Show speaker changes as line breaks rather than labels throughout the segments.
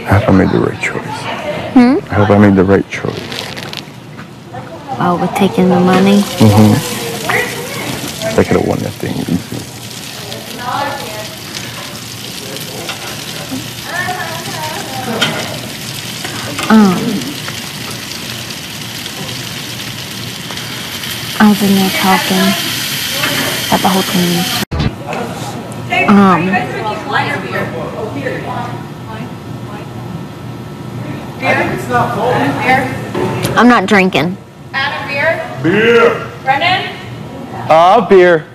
I hope I made the right choice. I hope I made the right choice.
Oh, with taking the money?
I could have won that thing easy.
I was in there talking at the whole team. I'm not drinking.
Adam, beer?
Beer!
Brennan?
Beer.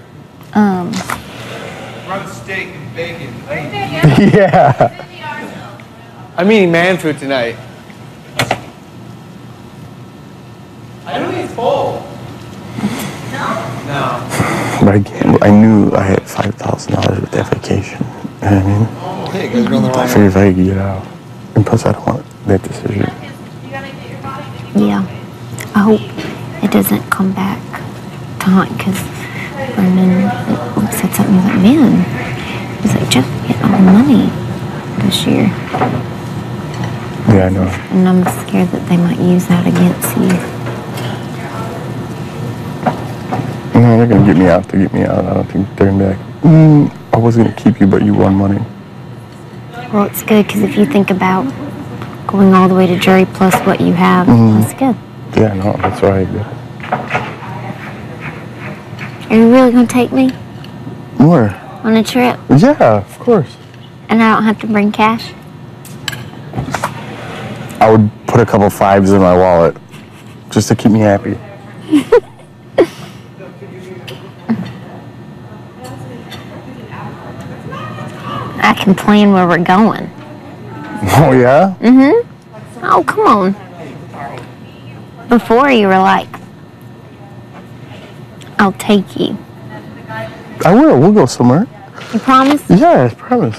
Run steak and bacon.
Yeah.
I'm eating man food tonight. I don't eat full. No.
But I knew I had $5,000 with that vacation. You know what I mean?
Hey, you guys are on the wrong
I figured if I could get out. And plus, I don't want that decision.
Yeah. I hope it doesn't come back to haunt, because Brendan said something. He was like, man, he was like, Jeff getting all the money this year.
Yeah, I know.
And I'm scared that they might use that against you.
No, they're going to get me out. They get me out. I don't think they're going to be like, I was going to keep you, but you won money.
Well, it's good, because if you think about going all the way to jury plus what you have, that's good.
Yeah, no, that's why I did it.
Are you really going to take me
Where?
on a trip?
Yeah, of course.
And I don't have to bring cash?
I would put a couple fives in my wallet just to keep me happy.
I can plan where we're going.
Oh, yeah?
Oh, come on. Before you were like, I'll take you.
I will. We'll go somewhere.
You promise?
Yeah, I promise.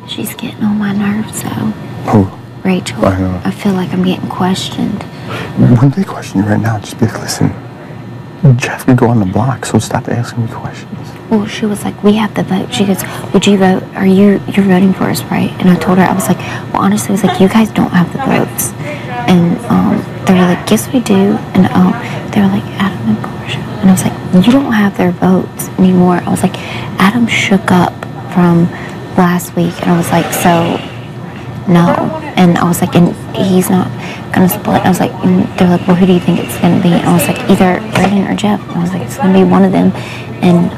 She's getting on my nerves, though.
Who?
Rachel.
I know.
I feel like I'm getting questioned.
When they question you right now, just be like, listen, Jeff could go on the block, so stop asking me questions.
Well, she was like, we have the vote. She goes, would you vote? You're voting for us, right? And I told her, I was like, well, honestly, I was like, you guys don't have the votes. And they were like, yes, we do. And they were like, Adam and Portia. And I was like, you don't have their votes anymore. I was like, Adam shook up from last week. And I was like, so, no. And I was like, and he's not going to split. I was like, and they were like, well, who do you think it's going to be? And I was like, either Brayden or Jeff. And I was like, it's going to be one of them. And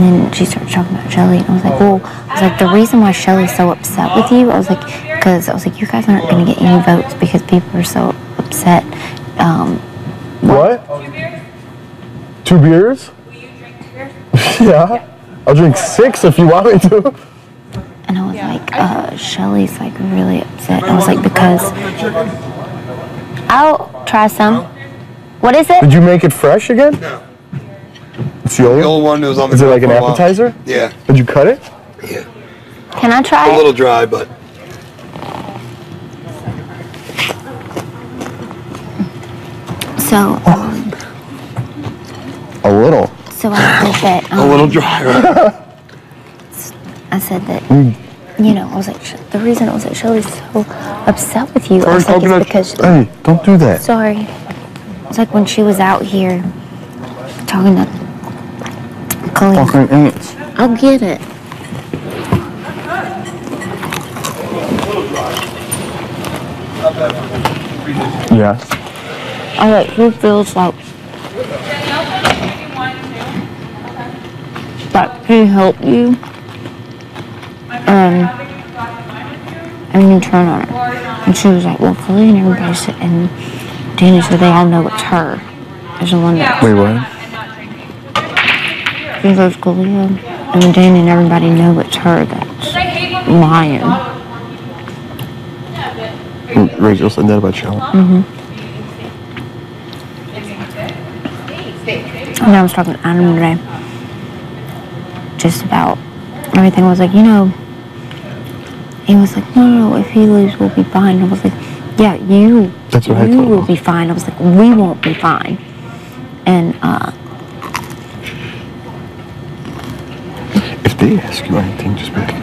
then she started talking about Shelly. And I was like, well, I was like, the reason why Shelly's so upset with you, I was like, because I was like, you guys aren't going to get any votes because people are so upset.
What? 2 beers? Will you drink 2 beers? Yeah. I'll drink 6 if you want me to.
And I was like, Shelly's like really upset. I was like, because I'll try some. What is it?
Did you make it fresh again?
No.
It's the old
one that was on the
Is it like an
grill for a while.
appetizer?
Yeah.
Did you cut it?
Yeah.
Can I try
A
it?
little dry, but.
So,
A little.
so I said that.
A little dry, right?
I said that, you know, I was like, the reason I was like, Shelly's so upset with you, I was like, it's because,
Hey, don't do that.
sorry. It's like when she was out here talking to Colleen.
Fucking ants.
I'll get it.
Yes.
I like, who feels like that can help you? And you turn on her. And she was like, well, Colleen and everybody said, and Danny said they all know it's her. There's the one that.
Wait, what?
She goes, Colleen. And then Danny and everybody know it's her that's lying.
Rachel said that about Shell.
And I was talking to Adam today. Just about everything. I was like, you know. He was like, no, if he leaves, we'll be fine. I was like, yeah, you will be fine. I was like, we won't be fine. And,
If they ask you anything, just be like,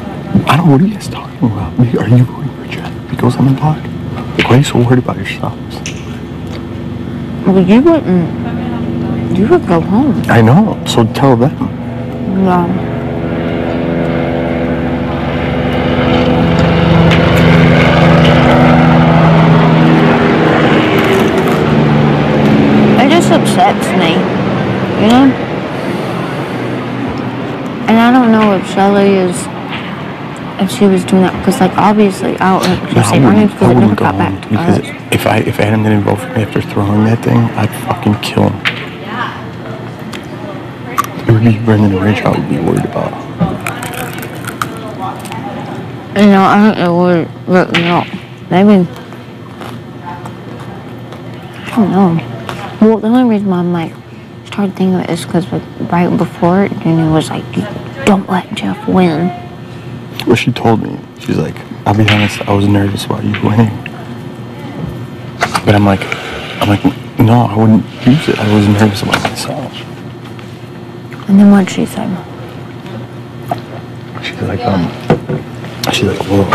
I don't know, what are you guys talking about? Are you voting for Jeff if he goes on the block? Like, why are you so worried about yourselves?
Well, you wouldn't. You would go home.
I know, so tell them.
Yeah. It just upsets me, you know? And I don't know if Shelly if she was doing that, because, like, obviously, I don't know if she was saying her name because it never got back to us.
Because if Adam didn't vote for me after throwing that thing, I'd fucking kill him. It would be Brendan and Rachel I would be worried about.
You know, I think it would, but, you know, maybe, I don't know. Well, the only reason why I'm, like, started thinking of it is because, like, right before it, Jenny was like, don't let Jeff win.
Well, she told me, she's like, I'll be honest, I was nervous about you winning. But I'm like, no, I wouldn't use it. I was nervous about myself.
And then what'd she say?
She's like, well,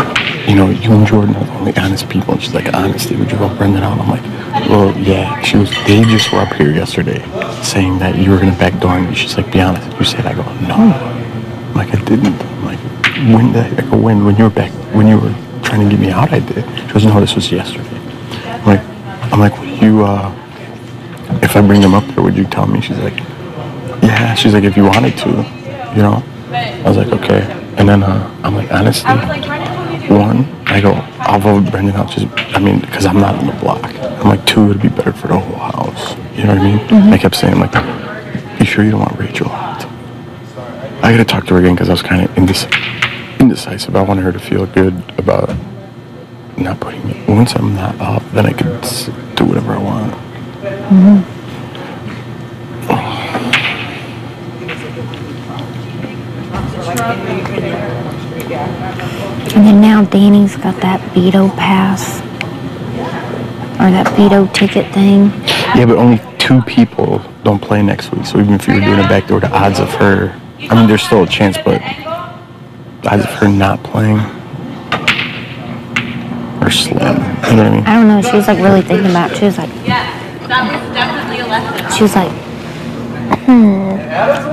you know, you and Jordan are the only honest people. And she's like, honestly, would you vote Brendan out? I'm like, well, yeah. She goes, they just were up here yesterday saying that you were going to backdoor me. She's like, be honest. You said, I go, no. I'm like, I didn't. I'm like, when did I go when you were trying to get me out, I did. She goes, no, this was yesterday. I'm like, will you, if I bring them up there, would you tell me? She's like, yeah. She's like, if you wanted to, you know? I was like, okay. And then I'm like, honestly, one, I go, I'll vote Brendan out because I'm not on the block. I'm like, two, it'd be better for the whole house. You know what I mean? Mm-hmm. I kept saying, like, you sure you don't want Rachel out? I gotta talk to her again because I was kind of indecisive. I wanted her to feel good about not putting me. Once I'm not up, then I could do whatever I want.
Mm-hmm. And then now Danny's got that veto pass. Or that veto ticket thing.
Yeah, but only 2 people don't play next week. So even if you were doing a backdoor, the odds of her, I mean, there's still a chance, but the odds of her not playing are slim. You know what I mean?
I don't know. She was like really thinking about it. She was like,
definitely a lesson.
She was like,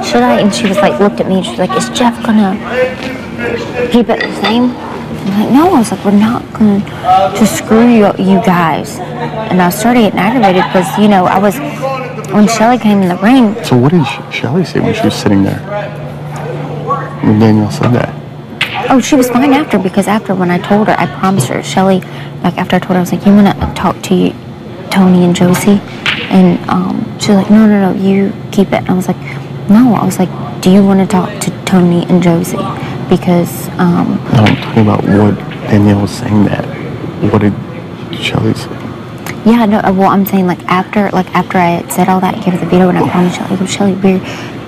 should I? And she was like, looked at me and she was like, is Jeff gonna keep it the same? I'm like, no. I was like, we're not gonna just screw you guys. And I started getting aggravated because, you know, when Shelly came in the ring.
So what did Shelly say when she was sitting there? When Danielle said that?
Oh, she was fine after, because after when I told her, I promised her, Shelly, like after I told her, I was like, you want to talk to Tony and Josie? And she was like, no, you keep it. And I was like, no. I was like, do you want to talk to Tony and Josie? Because
no, I'm talking about what Danielle was saying that. What did Shelly say?
Yeah, no, well, I'm saying like after I had said all that, gave her the veto, and I promised Shelly, I go, Shelly,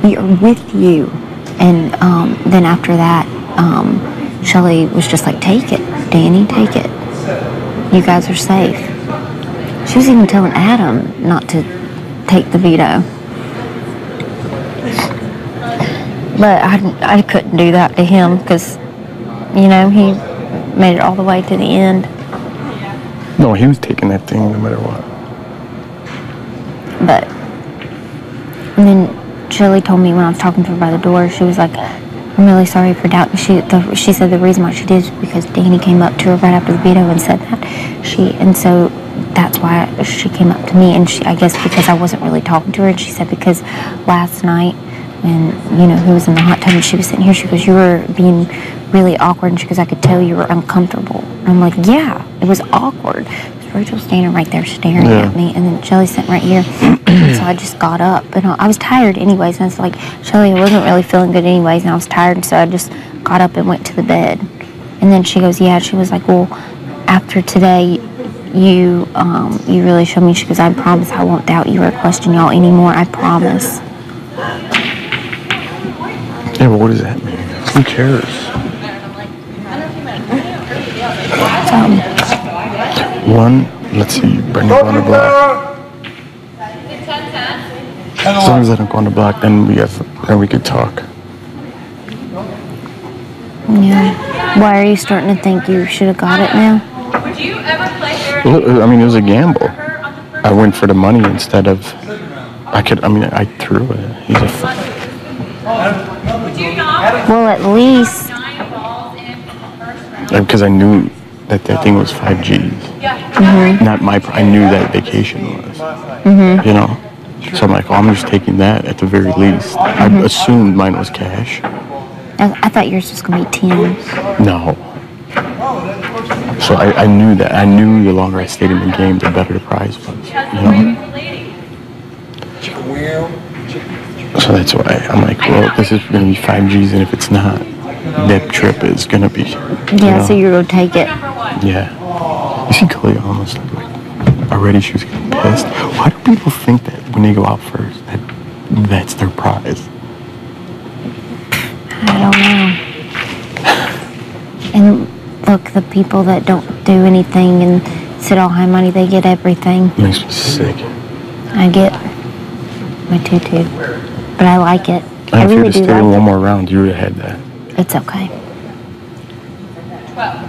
we are with you. And then after that, Shelly was just like, take it, Danny, take it. You guys are safe. She was even telling Adam not to take the veto. But I couldn't do that to him because, you know, he made it all the way to the end.
No, he was taking that thing no matter what.
But, and then Shirley told me when I was talking to her by the door, she was like, I'm really sorry for doubting. She said the reason why she did is because Danny came up to her right after the veto and said that. And so that's why she came up to me. And I guess because I wasn't really talking to her. And she said because last night when, you know, he was in the hot tub and she was sitting here, she goes, you were being really awkward. And she goes, I could tell you were uncomfortable. And I'm like, yeah, it was awkward. Rachel standing right there staring at me, and then Shelly's sitting right here. So I just got up, and I was tired anyways. And it's like, Shelly wasn't really feeling good anyways, and I was tired, so I just got up and went to the bed. And then she goes, yeah. She was like, well, after today, you really showed me. She goes, I promise I won't doubt you or question y'all anymore. I promise.
Yeah, but what does that mean? Who cares? One, let's see, Brendan go on the block. As long as I don't go on the block, then we could talk.
Yeah. Why are you starting to think you should have got it now?
Would you ever play fair?
Well, I mean, it was a gamble. I went for the money instead of. I threw it. He's a.
Would you not?
Well, at least.
9 balls in the first round.
Because I knew that thing was 5 G's. Not my. I knew that vacation was. You know. So I'm like, oh, I'm just taking that at the very least. I assumed mine was cash.
I thought yours was going to be 10.
No. So I knew that. I knew the longer I stayed in the game, the better the prize was. You know? So that's why I'm like, well, this is going to be 5 G's, and if it's not, that trip is going to be.
Yeah, so you're going to take it.
Yeah. You see Chloe almost like already she was getting pissed. Why do people think that when they go out first, that's their prize?
I don't know. And look, the people that don't do anything and sit all high money, they get everything.
Makes me sick.
I get my tutu, but I like it. I
If you
really
would
do
have stayed
like
one
it.
more round, you would have had that.
It's okay.
12.